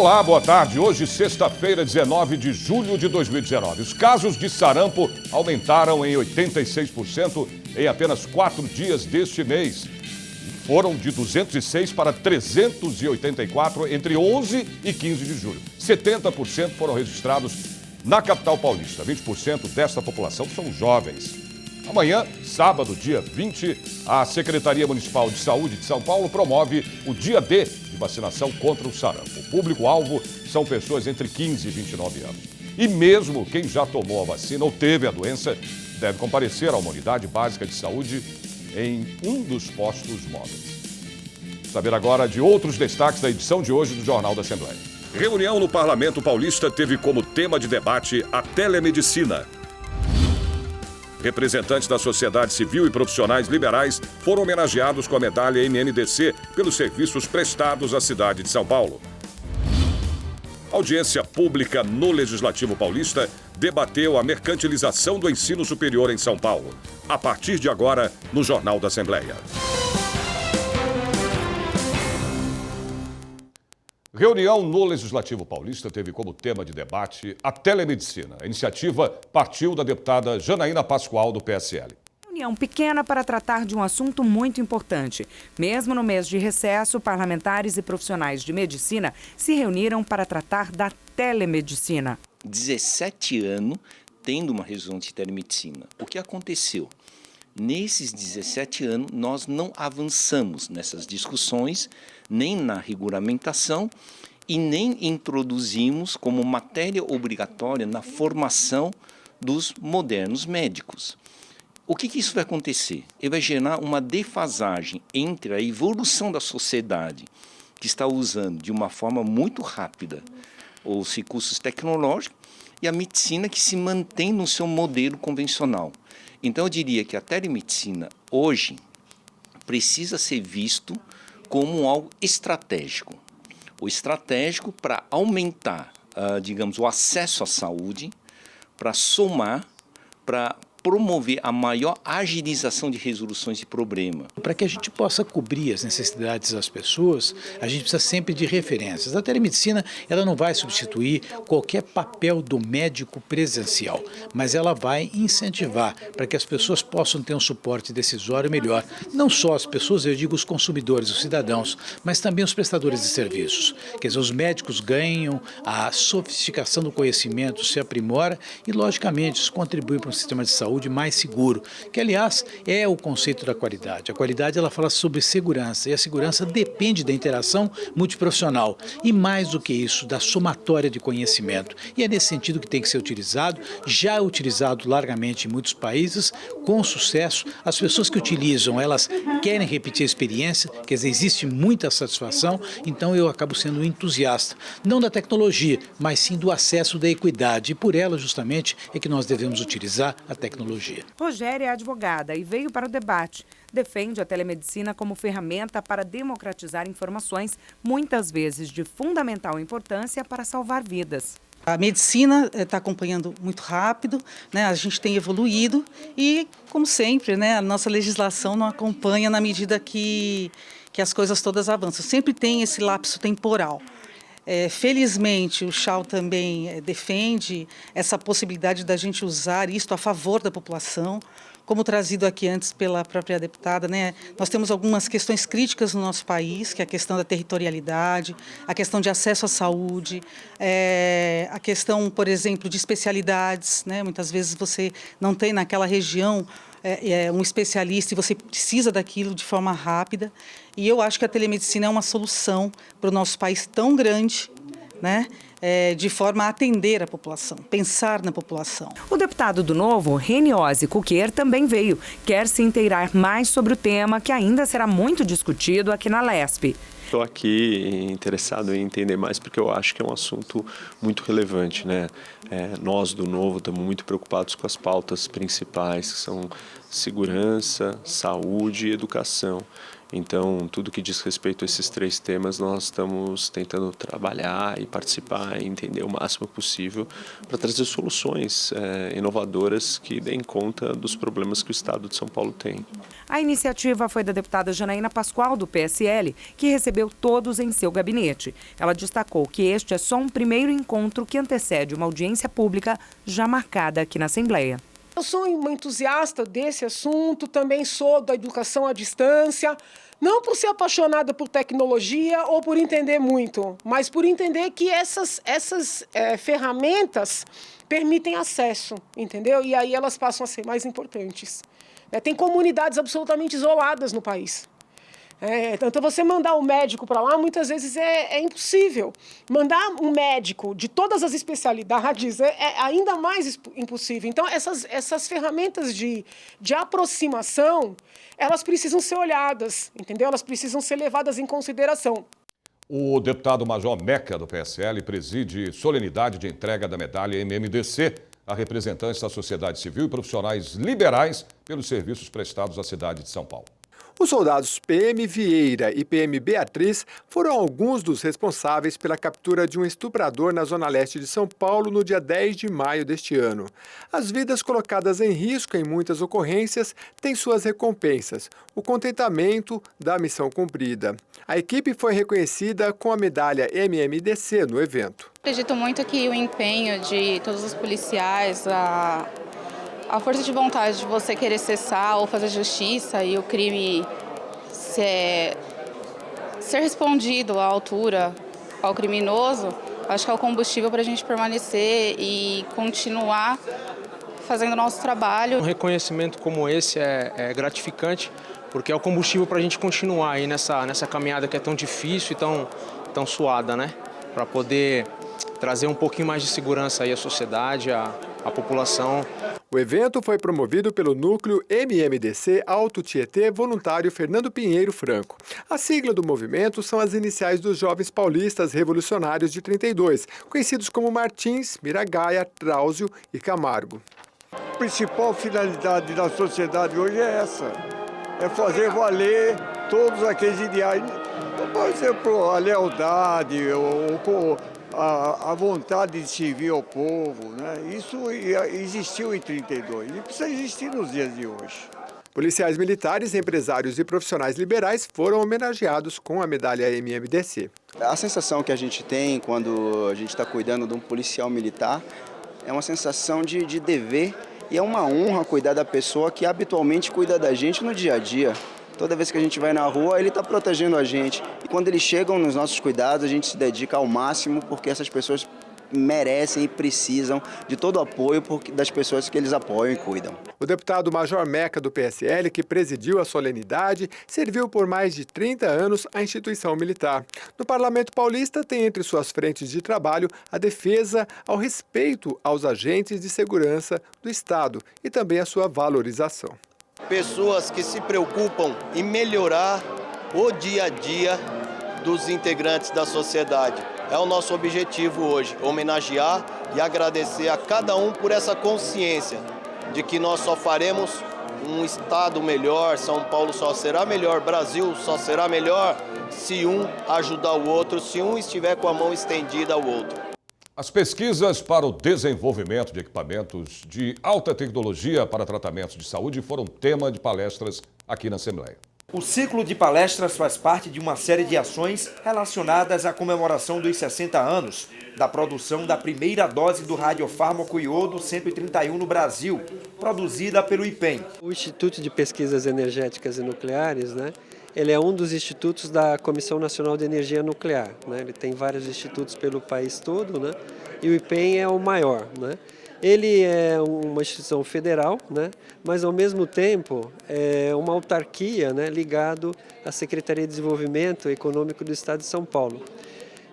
Olá, boa tarde. Hoje, sexta-feira, 19 de julho de 2019. Os casos de sarampo aumentaram em 86% em apenas 4 dias deste mês. Foram de 206 para 384 entre 11 e 15 de julho. 70% foram registrados na capital paulista. 20% desta população são jovens. Amanhã, sábado, dia 20, a Secretaria Municipal de Saúde de São Paulo promove o dia D de vacinação contra o sarampo. O público-alvo são pessoas entre 15 e 29 anos. E mesmo quem já tomou a vacina ou teve a doença deve comparecer a uma unidade básica de saúde em um dos postos móveis. Saber agora de outros destaques da edição de hoje do Jornal da Assembleia. Reunião no Parlamento Paulista teve como tema de debate a telemedicina. Representantes da sociedade civil e profissionais liberais foram homenageados com a medalha NNDC pelos serviços prestados à cidade de São Paulo. Audiência pública no Legislativo Paulista debateu a mercantilização do ensino superior em São Paulo. A partir de agora, no Jornal da Assembleia. Reunião no Legislativo Paulista teve como tema de debate a telemedicina. A iniciativa partiu da deputada Janaína Pascoal, do PSL. Reunião pequena para tratar de um assunto muito importante. Mesmo no mês de recesso, parlamentares e profissionais de medicina se reuniram para tratar da telemedicina. 17 anos tendo uma reunião de telemedicina. O que aconteceu? Nesses 17 anos, nós não avançamos nessas discussões, nem na regulamentação e nem introduzimos como matéria obrigatória na formação dos modernos médicos. O que isso vai acontecer? Ele vai gerar uma defasagem entre a evolução da sociedade, que está usando de uma forma muito rápida os recursos tecnológicos, e a medicina que se mantém no seu modelo convencional. Então, eu diria que a telemedicina, hoje, precisa ser visto como algo estratégico. O estratégico para aumentar, digamos, o acesso à saúde, para somar, para promover a maior agilização de resoluções de problema. Para que a gente possa cobrir as necessidades das pessoas, a gente precisa sempre de referências. A telemedicina, ela não vai substituir qualquer papel do médico presencial, mas ela vai incentivar para que as pessoas possam ter um suporte decisório melhor. Não só as pessoas, eu digo os consumidores, os cidadãos, mas também os prestadores de serviços. Quer dizer, os médicos ganham, a sofisticação do conhecimento se aprimora e, logicamente, isso contribui para um sistema de saúde mais seguro, que aliás é o conceito da qualidade. A qualidade ela fala sobre segurança e a segurança depende da interação multiprofissional e mais do que isso, da somatória de conhecimento. E é nesse sentido que tem que ser utilizado, já é utilizado largamente em muitos países, com sucesso. As pessoas que utilizam, elas querem repetir a experiência, quer dizer, existe muita satisfação, então eu acabo sendo um entusiasta, não da tecnologia, mas sim do acesso da equidade e por ela justamente é que nós devemos utilizar a tecnologia. Rogéria é advogada e veio para o debate. Defende a telemedicina como ferramenta para democratizar informações, muitas vezes de fundamental importância para salvar vidas. A medicina está acompanhando muito rápido, né? A gente tem evoluído e, como sempre, né, a nossa legislação não acompanha na medida que as coisas todas avançam. Sempre tem esse lapso temporal. Felizmente, o CHAU também defende essa possibilidade da gente usar isto a favor da população, como trazido aqui antes pela própria deputada, né? Nós temos algumas questões críticas no nosso país, que é a questão da territorialidade, a questão de acesso à saúde, a questão, por exemplo, de especialidades, né? Muitas vezes você não tem naquela região um especialista e você precisa daquilo de forma rápida. E eu acho que a telemedicina é uma solução para o nosso país tão grande, né? De forma a atender a população, pensar na população. O deputado do Novo, Reniose Cuquer, também veio. Quer se inteirar mais sobre o tema, que ainda será muito discutido aqui na LESP. Estou aqui interessado em entender mais porque eu acho que é um assunto muito relevante, né? Nós do Novo estamos muito preocupados com as pautas principais, que são segurança, saúde e educação. Então, tudo que diz respeito a esses 3 temas, nós estamos tentando trabalhar e participar e entender o máximo possível para trazer soluções inovadoras que deem conta dos problemas que o Estado de São Paulo tem. A iniciativa foi da deputada Janaína Pascoal, do PSL, que recebeu todos em seu gabinete. Ela destacou que este é só um primeiro encontro que antecede uma audiência pública já marcada aqui na Assembleia. Eu sou uma entusiasta desse assunto, também sou da educação à distância, não por ser apaixonada por tecnologia ou por entender muito, mas por entender que essas ferramentas permitem acesso, entendeu? E aí elas passam a ser mais importantes. Tem comunidades absolutamente isoladas no país. Então, você mandar um médico para lá, muitas vezes é impossível. Mandar um médico de todas as especialidades é ainda mais impossível. Então, essas ferramentas de aproximação, elas precisam ser olhadas, entendeu? Elas precisam ser levadas em consideração. O deputado Major Meca, do PSL, preside solenidade de entrega da medalha MMDC a representantes da sociedade civil e profissionais liberais pelos serviços prestados à cidade de São Paulo. Os soldados PM Vieira e PM Beatriz foram alguns dos responsáveis pela captura de um estuprador na zona leste de São Paulo no dia 10 de maio deste ano. As vidas colocadas em risco em muitas ocorrências têm suas recompensas, o contentamento da missão cumprida. A equipe foi reconhecida com a medalha MMDC no evento. Acredito muito que o empenho de todos os policiais, a força de vontade de você querer cessar ou fazer justiça e o crime ser respondido à altura ao criminoso, acho que é o combustível para a gente permanecer e continuar fazendo o nosso trabalho. Um reconhecimento como esse é gratificante, porque é o combustível para a gente continuar aí nessa caminhada que é tão difícil e tão suada, né? Para poder trazer um pouquinho mais de segurança aí à sociedade, à população. O evento foi promovido pelo núcleo MMDC Alto Tietê Voluntário Fernando Pinheiro Franco. A sigla do movimento são as iniciais dos jovens paulistas revolucionários de 32, conhecidos como Martins, Miragaia, Trauzio e Camargo. A principal finalidade da sociedade hoje é essa, é fazer valer todos aqueles ideais, por exemplo, a lealdade, a vontade de servir ao povo, né? Isso existiu em 32 e precisa existir nos dias de hoje. Policiais militares, empresários e profissionais liberais foram homenageados com a medalha MMDC. A sensação que a gente tem quando a gente está cuidando de um policial militar é uma sensação de dever e é uma honra cuidar da pessoa que habitualmente cuida da gente no dia a dia. Toda vez que a gente vai na rua, ele está protegendo a gente. E quando eles chegam nos nossos cuidados, a gente se dedica ao máximo, porque essas pessoas merecem e precisam de todo o apoio das pessoas que eles apoiam e cuidam. O deputado Major Meca, do PSL, que presidiu a solenidade, serviu por mais de 30 anos à instituição militar. No Parlamento Paulista, tem entre suas frentes de trabalho a defesa ao respeito aos agentes de segurança do Estado e também a sua valorização. Pessoas que se preocupam em melhorar o dia a dia dos integrantes da sociedade. É o nosso objetivo hoje, homenagear e agradecer a cada um por essa consciência de que nós só faremos um Estado melhor, São Paulo só será melhor, Brasil só será melhor se um ajudar o outro, se um estiver com a mão estendida ao outro. As pesquisas para o desenvolvimento de equipamentos de alta tecnologia para tratamentos de saúde foram tema de palestras aqui na Assembleia. O ciclo de palestras faz parte de uma série de ações relacionadas à comemoração dos 60 anos da produção da primeira dose do radiofármaco iodo 131 no Brasil, produzida pelo IPEM. O Instituto de Pesquisas Energéticas e Nucleares, ele é um dos institutos da Comissão Nacional de Energia Nuclear. Ele tem vários institutos pelo país todo, e o IPEM é o maior. Ele é uma instituição federal, mas ao mesmo tempo é uma autarquia ligado à Secretaria de Desenvolvimento Econômico do Estado de São Paulo,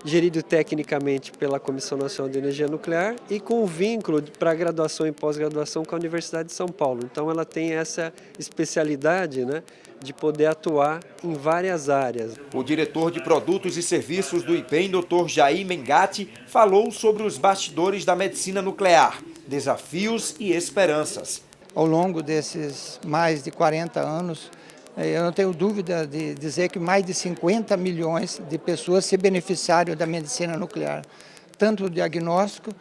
gerido tecnicamente pela Comissão Nacional de Energia Nuclear e com vínculo para graduação e pós-graduação com a Universidade de São Paulo. Então ela tem essa especialidade, de poder atuar em várias áreas. O diretor de Produtos e Serviços do IPEM, Dr. Jair Mengatti, falou sobre os bastidores da medicina nuclear, desafios e esperanças. Ao longo desses mais de 40 anos, Eu não tenho dúvida de dizer que mais de 50 milhões de pessoas se beneficiaram da medicina nuclear, tanto no diagnóstico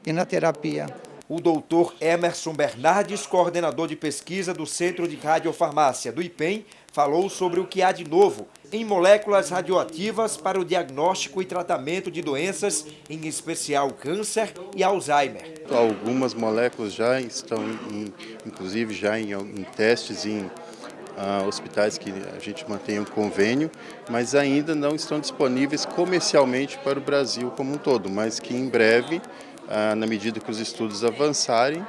e na terapia. O doutor Emerson Bernardes, coordenador de pesquisa do Centro de Radiofarmácia do IPEM, falou sobre o que há de novo em moléculas radioativas para o diagnóstico e tratamento de doenças, em especial câncer e Alzheimer. Algumas moléculas já estão, inclusive, já em testes em hospitais que a gente mantém um convênio, mas ainda não estão disponíveis comercialmente para o Brasil como um todo, mas que em breve, na medida que os estudos avançarem,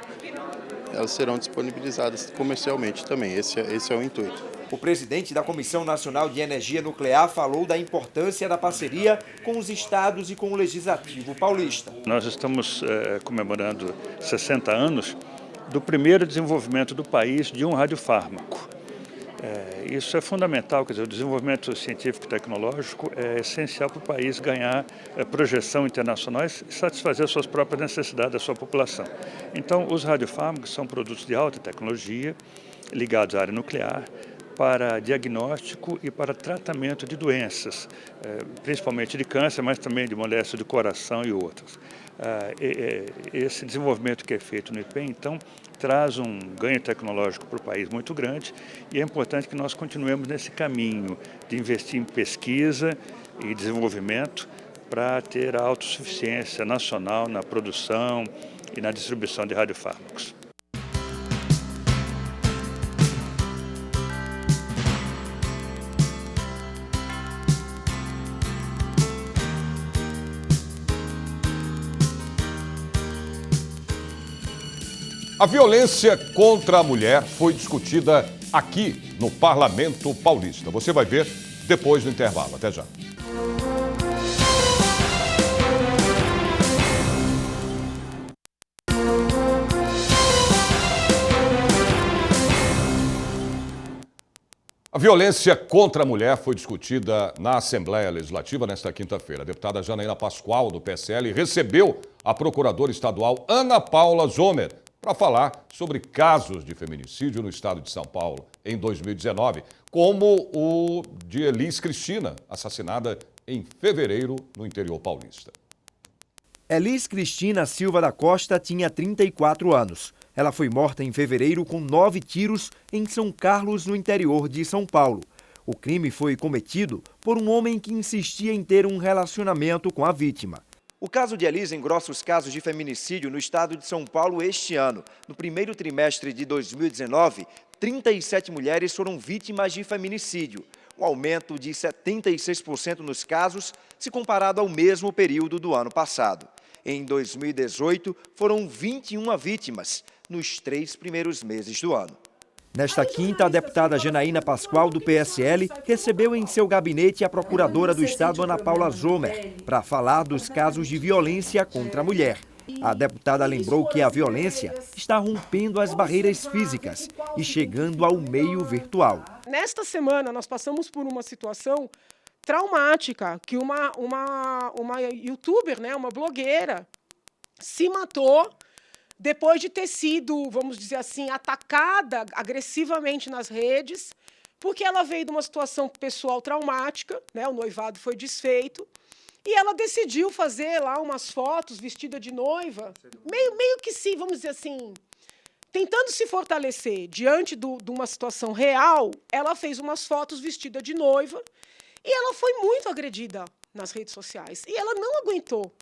elas serão disponibilizadas comercialmente também. Esse é o intuito. O presidente da Comissão Nacional de Energia Nuclear falou da importância da parceria com os estados e com o Legislativo paulista. Nós estamos comemorando 60 anos do primeiro desenvolvimento do país de um radiofármaco. Isso é fundamental, quer dizer, o desenvolvimento científico e tecnológico é essencial para o país ganhar projeção internacional e satisfazer as suas próprias necessidades da sua população. Então, os radiofármacos são produtos de alta tecnologia ligados à área nuclear, para diagnóstico e para tratamento de doenças, principalmente de câncer, mas também de moléstia do coração e outras. Esse desenvolvimento que é feito no IPEM, então, traz um ganho tecnológico para o país muito grande e é importante que nós continuemos nesse caminho de investir em pesquisa e desenvolvimento para ter a autossuficiência nacional na produção e na distribuição de radiofármacos. A violência contra a mulher foi discutida aqui no Parlamento Paulista. Você vai ver depois do intervalo. Até já. A violência contra a mulher foi discutida na Assembleia Legislativa nesta quinta-feira. A deputada Janaína Pascoal, do PSL, recebeu a procuradora estadual Ana Paula Zomer para falar sobre casos de feminicídio no estado de São Paulo em 2019, como o de Elis Cristina, assassinada em fevereiro no interior paulista. Elis Cristina Silva da Costa tinha 34 anos. Ela foi morta em fevereiro com 9 tiros em São Carlos, no interior de São Paulo. O crime foi cometido por um homem que insistia em ter um relacionamento com a vítima. O caso de Elis engrossa os casos de feminicídio no estado de São Paulo este ano. No primeiro trimestre de 2019, 37 mulheres foram vítimas de feminicídio, um aumento de 76% nos casos, se comparado ao mesmo período do ano passado. Em 2018, foram 21 vítimas nos 3 primeiros meses do ano. Nesta quinta, a deputada Janaína Pascoal, do PSL, recebeu em seu gabinete a procuradora do Estado, Ana Paula Zomer, para falar dos casos de violência contra a mulher. A deputada lembrou que a violência está rompendo as barreiras físicas e chegando ao meio virtual. Nesta semana, nós passamos por uma situação traumática, que uma youtuber, uma blogueira, se matou depois de ter sido, vamos dizer assim, atacada agressivamente nas redes, porque ela veio de uma situação pessoal traumática, o noivado foi desfeito, e ela decidiu fazer lá umas fotos vestida de noiva, meio que se, vamos dizer assim, tentando se fortalecer diante de uma situação real, ela fez umas fotos vestida de noiva, e ela foi muito agredida nas redes sociais, e ela não aguentou.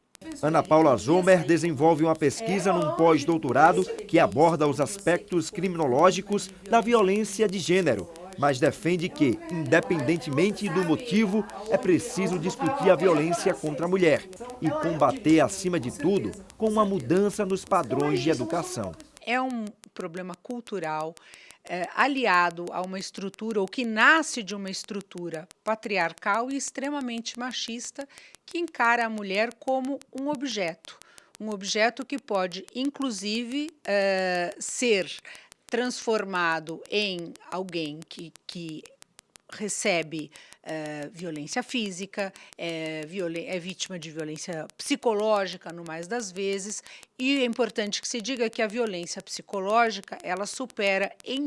Ana Paula Zomer desenvolve uma pesquisa num pós-doutorado que aborda os aspectos criminológicos da violência de gênero, mas defende que, independentemente do motivo, é preciso discutir a violência contra a mulher e combater, acima de tudo, com uma mudança nos padrões de educação. É um problema cultural, aliado a uma estrutura, ou que nasce de uma estrutura patriarcal e extremamente machista, que encara a mulher como um objeto que pode, inclusive, ser transformado em alguém que recebe violência física, é vítima de violência psicológica, no mais das vezes, E é importante que se diga que a violência psicológica, ela supera em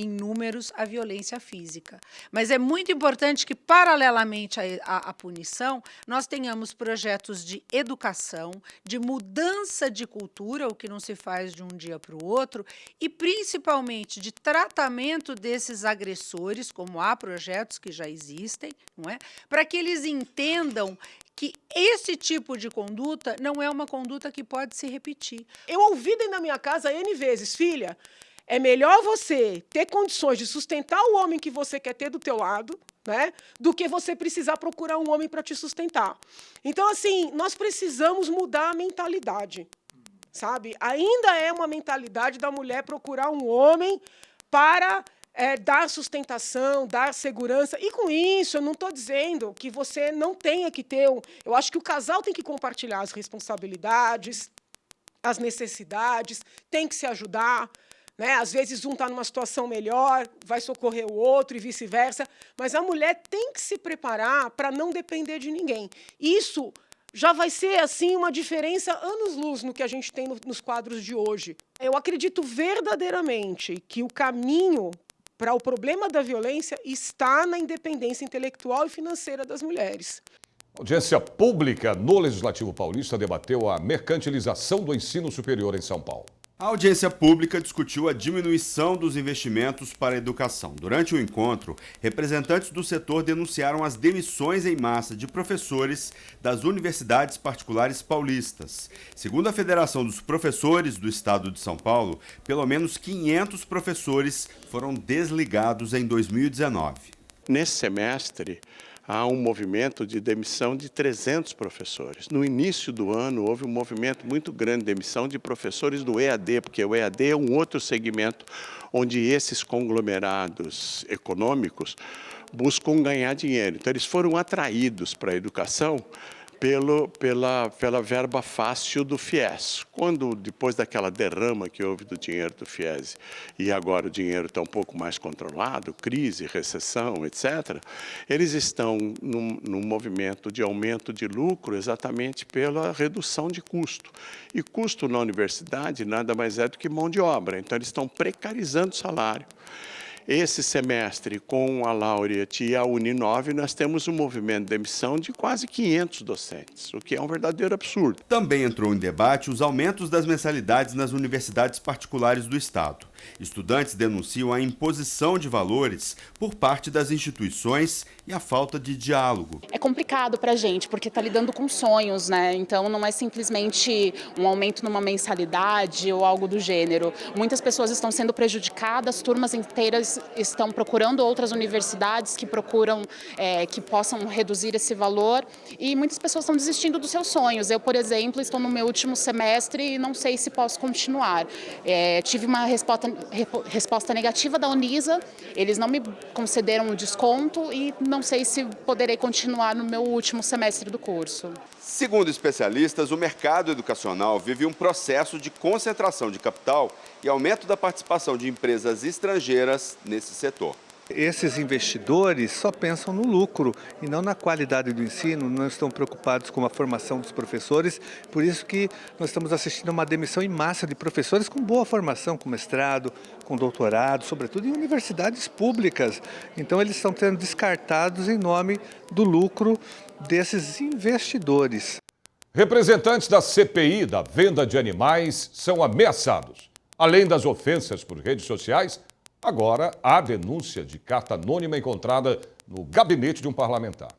números, a violência física. Mas é muito importante que, paralelamente à punição, nós tenhamos projetos de educação, de mudança de cultura, o que não se faz de um dia para o outro, e principalmente de tratamento desses agressores, como há projetos que já existem, não é? Para que eles entendam que esse tipo de conduta não é uma conduta que pode se repetir. Eu ouvi dentro da minha casa N vezes, filha, é melhor você ter condições de sustentar o homem que você quer ter do teu lado, né, do que você precisar procurar um homem para te sustentar. Então, assim, nós precisamos mudar a mentalidade, sabe? Ainda é uma mentalidade da mulher procurar um homem para dar sustentação, dar segurança. E com isso, eu não estou dizendo que você não tenha que ter... Eu acho que o casal tem que compartilhar as responsabilidades, as necessidades, tem que se ajudar, né? Às vezes um está numa situação melhor, vai socorrer o outro e vice-versa, mas a mulher tem que se preparar para não depender de ninguém. Isso já vai ser, assim, uma diferença anos-luz no que a gente tem nos quadros de hoje. Eu acredito verdadeiramente que o caminho para o problema da violência está na independência intelectual e financeira das mulheres. A audiência pública no Legislativo Paulista debateu a mercantilização do ensino superior em São Paulo. A audiência pública discutiu a diminuição dos investimentos para a educação. Durante o encontro, representantes do setor denunciaram as demissões em massa de professores das universidades particulares paulistas. Segundo a Federação dos Professores do Estado de São Paulo, pelo menos 500 professores foram desligados em 2019. Nesse semestre, há um movimento de demissão de 300 professores. No início do ano, houve um movimento muito grande de demissão de professores do EAD, porque o EAD é um outro segmento onde esses conglomerados econômicos buscam ganhar dinheiro. Então, eles foram atraídos para a educação pela verba fácil do FIES. Quando, depois daquela derrama que houve do dinheiro do FIES, e agora o dinheiro está um pouco mais controlado, crise, recessão, etc., eles estão num movimento de aumento de lucro exatamente pela redução de custo. E custo na universidade nada mais é do que mão de obra. Então, eles estão precarizando o salário. Esse semestre, com a Laureate e a Uninove, nós temos um movimento de demissão de quase 500 docentes, o que é um verdadeiro absurdo. Também entrou em debate os aumentos das mensalidades nas universidades particulares do Estado. Estudantes denunciam a imposição de valores por parte das instituições e a falta de diálogo. É complicado para a gente, porque está lidando com sonhos, né? Então não é simplesmente um aumento numa mensalidade ou algo do gênero. Muitas pessoas estão sendo prejudicadas, turmas inteiras estão procurando outras universidades que possam reduzir esse valor, e muitas pessoas estão desistindo dos seus sonhos. Eu, por exemplo, estou no meu último semestre e não sei se posso continuar. Tive uma resposta negativa da Unisa, eles não me concederam um desconto e não sei se poderei continuar no meu último semestre do curso. Segundo especialistas, o mercado educacional vive um processo de concentração de capital e aumento da participação de empresas estrangeiras nesse setor. Esses investidores só pensam no lucro e não na qualidade do ensino, não estão preocupados com a formação dos professores, por isso que nós estamos assistindo a uma demissão em massa de professores com boa formação, com mestrado, com doutorado, sobretudo em universidades públicas. Então eles estão sendo descartados em nome do lucro desses investidores. Representantes da CPI da venda de animais são ameaçados. Além das ofensas por redes sociais, agora há denúncia de carta anônima encontrada no gabinete de um parlamentar.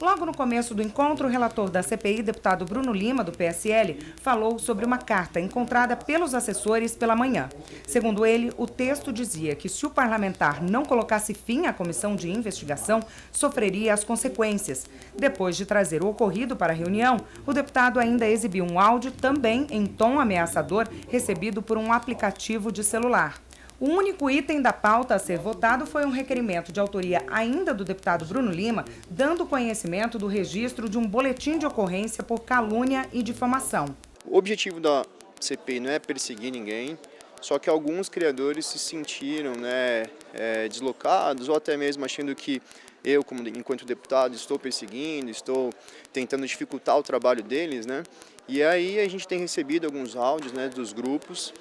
Logo no começo do encontro, o relator da CPI, deputado Bruno Lima, do PSL, falou sobre uma carta encontrada pelos assessores pela manhã. Segundo ele, o texto dizia que se o parlamentar não colocasse fim à comissão de investigação, sofreria as consequências. Depois de trazer o ocorrido para a reunião, o deputado ainda exibiu um áudio também em tom ameaçador, recebido por um aplicativo de celular. O único item da pauta a ser votado foi um requerimento de autoria ainda do deputado Bruno Lima, dando conhecimento do registro de um boletim de ocorrência por calúnia e difamação. O objetivo da CPI não é perseguir ninguém, só que alguns criadores se sentiram deslocados ou até mesmo achando que eu, enquanto deputado, estou perseguindo, estou tentando dificultar o trabalho deles, E aí a gente tem recebido alguns áudios, né, dos grupos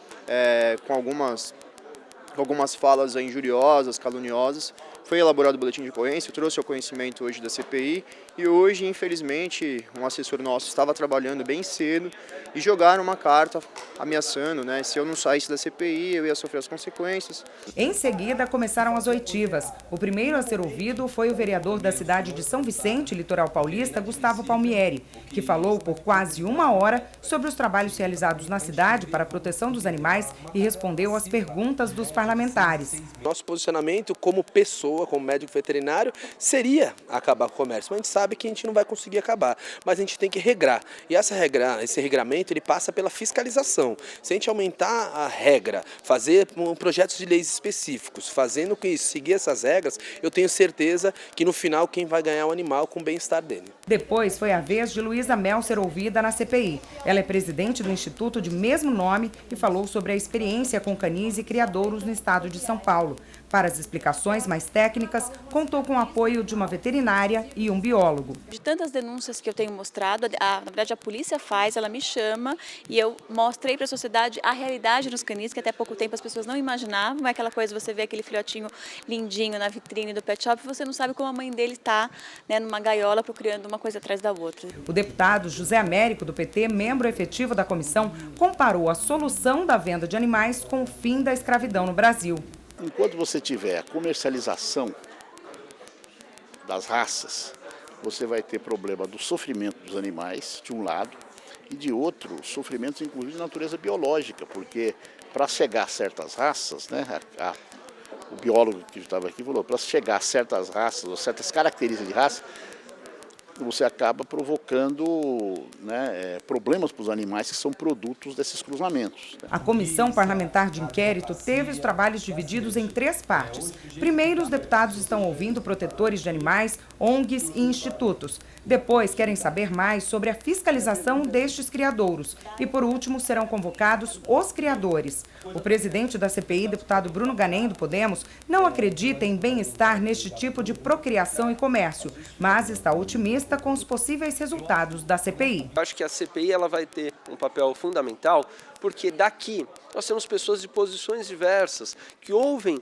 com algumas falas injuriosas, caluniosas. Foi elaborado o boletim de ocorrência, eu trouxe ao conhecimento hoje da CPI e hoje, infelizmente, um assessor nosso estava trabalhando bem cedo e jogaram uma carta ameaçando, né? Se eu não saísse da CPI, eu ia sofrer as consequências. Em seguida, começaram as oitivas. O primeiro a ser ouvido foi o vereador da cidade de São Vicente, litoral paulista, Gustavo Palmieri, que falou por quase 1 hora sobre os trabalhos realizados na cidade para a proteção dos animais e respondeu às perguntas dos parlamentares. Nosso posicionamento como pessoa, como médico veterinário, seria acabar com o comércio. Mas a gente sabe que a gente não vai conseguir acabar, mas a gente tem que regrar. E esse regramento ele passa pela fiscalização. Se a gente aumentar a regra, fazer projetos de leis específicos, fazendo com isso, seguir essas regras, eu tenho certeza que no final quem vai ganhar é o animal com o bem-estar dele. Depois foi a vez de Luísa Mel ser ouvida na CPI. Ela é presidente do instituto de mesmo nome e falou sobre a experiência com canis e criadouros no estado de São Paulo. Para as explicações mais técnicas, contou com o apoio de uma veterinária e um biólogo. De tantas denúncias que eu tenho mostrado, na verdade a polícia faz, ela me chama e eu mostrei para a sociedade a realidade nos canis, que até pouco tempo as pessoas não imaginavam. É aquela coisa, você vê aquele filhotinho lindinho na vitrine do pet shop e você não sabe como a mãe dele está, né, numa gaiola procurando uma coisa atrás da outra. O deputado José Américo, do PT, membro efetivo da comissão, comparou a solução da venda de animais com o fim da escravidão no Brasil. Enquanto você tiver a comercialização das raças, você vai ter problema do sofrimento dos animais, de um lado, e de outro, sofrimentos inclusive de natureza biológica, porque para chegar a certas raças, né, o biólogo que estava aqui falou, para chegar a certas raças, ou certas características de raça, você acaba provocando, né, problemas para os animais que são produtos desses cruzamentos. A Comissão Parlamentar de Inquérito teve os trabalhos divididos em 3 partes. Primeiro, os deputados estão ouvindo protetores de animais, ONGs e institutos. Depois, querem saber mais sobre a fiscalização destes criadouros. E, por último, serão convocados os criadores. O presidente da CPI, deputado Bruno Ganem, do Podemos, não acredita em bem-estar neste tipo de procriação e comércio, mas está otimista com os possíveis resultados da CPI. Acho que a CPI ela vai ter um papel fundamental, porque daqui nós temos pessoas de posições diversas, que ouvem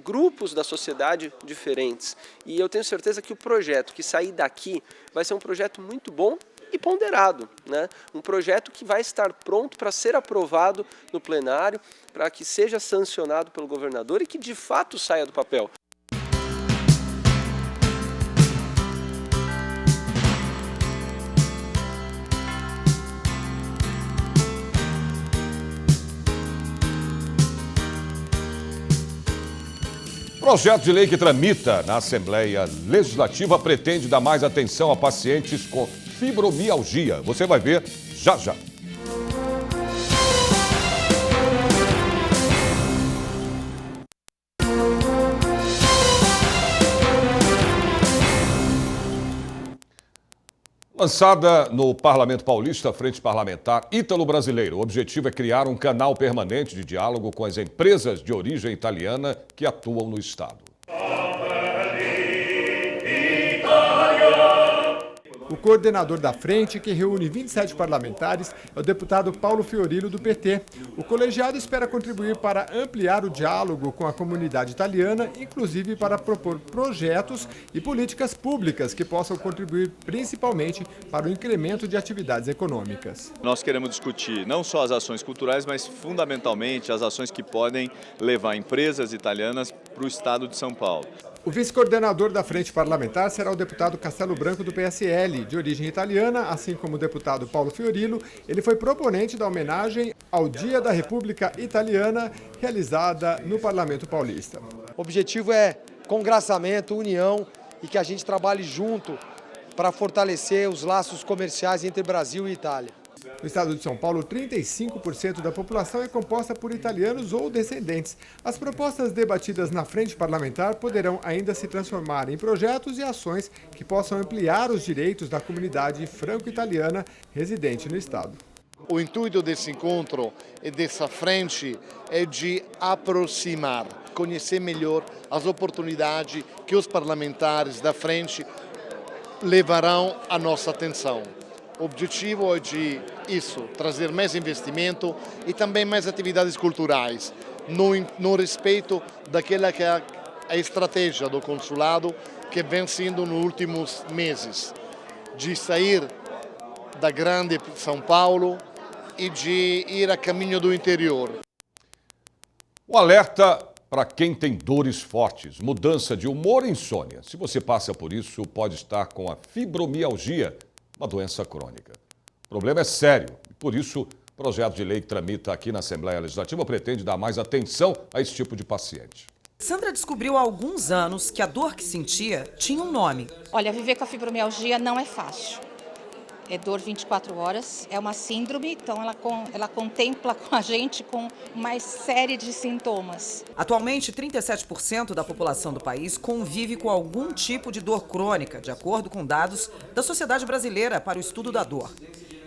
grupos da sociedade diferentes. E eu tenho certeza que o projeto que sair daqui vai ser um projeto muito bom e ponderado, né? Um projeto que vai estar pronto para ser aprovado no plenário, para que seja sancionado pelo governador e que de fato saia do papel. O projeto de lei que tramita na Assembleia Legislativa pretende dar mais atenção a pacientes com fibromialgia. Você vai ver já já. Lançada no Parlamento Paulista, a Frente Parlamentar Ítalo-Brasileiro. O objetivo é criar um canal permanente de diálogo com as empresas de origem italiana que atuam no estado. O coordenador da frente, que reúne 27 parlamentares, é o deputado Paulo Fiorillo, do PT. O colegiado espera contribuir para ampliar o diálogo com a comunidade italiana, inclusive para propor projetos e políticas públicas que possam contribuir principalmente para o incremento de atividades econômicas. Nós queremos discutir não só as ações culturais, mas fundamentalmente as ações que podem levar empresas italianas para o estado de São Paulo. O vice-coordenador da frente parlamentar será o deputado Castelo Branco, do PSL, de origem italiana, assim como o deputado Paulo Fiorillo. Ele foi proponente da homenagem ao Dia da República Italiana, realizada no Parlamento Paulista. O objetivo é congraçamento, união e que a gente trabalhe junto para fortalecer os laços comerciais entre Brasil e Itália. No estado de São Paulo, 35% da população é composta por italianos ou descendentes. As propostas debatidas na frente parlamentar poderão ainda se transformar em projetos e ações que possam ampliar os direitos da comunidade franco-italiana residente no estado. O intuito desse encontro e dessa frente é de aproximar, conhecer melhor as oportunidades que os parlamentares da frente levarão à nossa atenção. O objetivo é de isso, trazer mais investimento e também mais atividades culturais, no respeito daquela que é a estratégia do consulado que vem sendo nos últimos meses, de sair da grande São Paulo e de ir a caminho do interior. O alerta para quem tem dores fortes, mudança de humor e insônia. Se você passa por isso, pode estar com a fibromialgia, uma doença crônica. O problema é sério e, por isso, o projeto de lei que tramita aqui na Assembleia Legislativa pretende dar mais atenção a esse tipo de paciente. Sandra descobriu há alguns anos que a dor que sentia tinha um nome. Olha, viver com a fibromialgia não é fácil. É dor 24 horas, é uma síndrome, então ela contempla com a gente com uma série de sintomas. Atualmente, 37% da população do país convive com algum tipo de dor crônica, de acordo com dados da Sociedade Brasileira para o Estudo da Dor.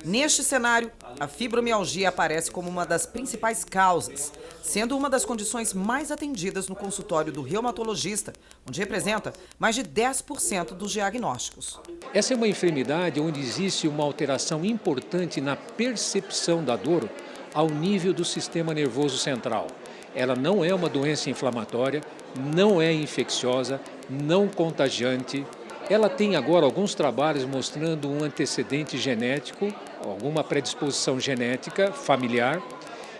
Neste cenário, a fibromialgia aparece como uma das principais causas, sendo uma das condições mais atendidas no consultório do reumatologista, onde representa mais de 10% dos diagnósticos. Essa é uma enfermidade onde existe uma alteração importante na percepção da dor ao nível do sistema nervoso central. Ela não é uma doença inflamatória, não é infecciosa, não contagiante. Ela tem agora alguns trabalhos mostrando um antecedente genético, alguma predisposição genética familiar,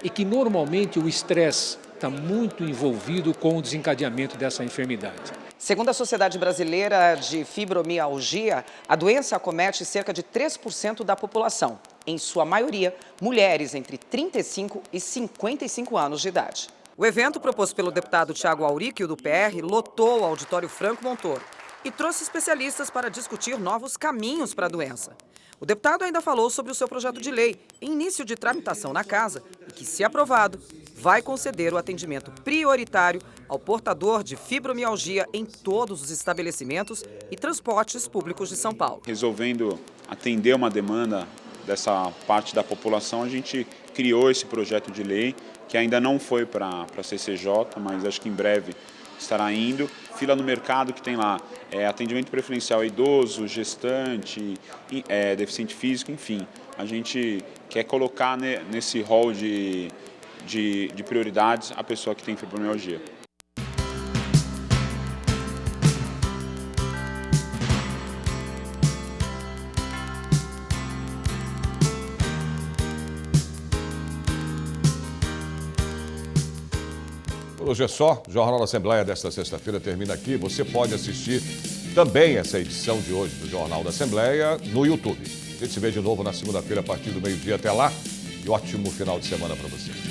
e que normalmente o estresse está muito envolvido com o desencadeamento dessa enfermidade. Segundo a Sociedade Brasileira de Fibromialgia, a doença acomete cerca de 3% da população, em sua maioria mulheres entre 35 e 55 anos de idade. O evento, proposto pelo deputado Thiago Auric, do PR, lotou o auditório Franco Montoro e trouxe especialistas para discutir novos caminhos para a doença. O deputado ainda falou sobre o seu projeto de lei, em início de tramitação na casa, e que, se aprovado, vai conceder o atendimento prioritário ao portador de fibromialgia em todos os estabelecimentos e transportes públicos de São Paulo. Resolvendo atender uma demanda dessa parte da população, a gente criou esse projeto de lei, que ainda não foi para a CCJ, mas acho que em breve estará indo. Fila no mercado que tem lá atendimento preferencial a idoso, gestante, deficiente físico, enfim. A gente quer colocar nesse rol de prioridades a pessoa que tem fibromialgia. Por hoje é só. O Jornal da Assembleia desta sexta-feira termina aqui. Você pode assistir também essa edição de hoje do Jornal da Assembleia no YouTube. A gente se vê de novo na segunda-feira a partir do meio-dia. Até lá e ótimo final de semana para você.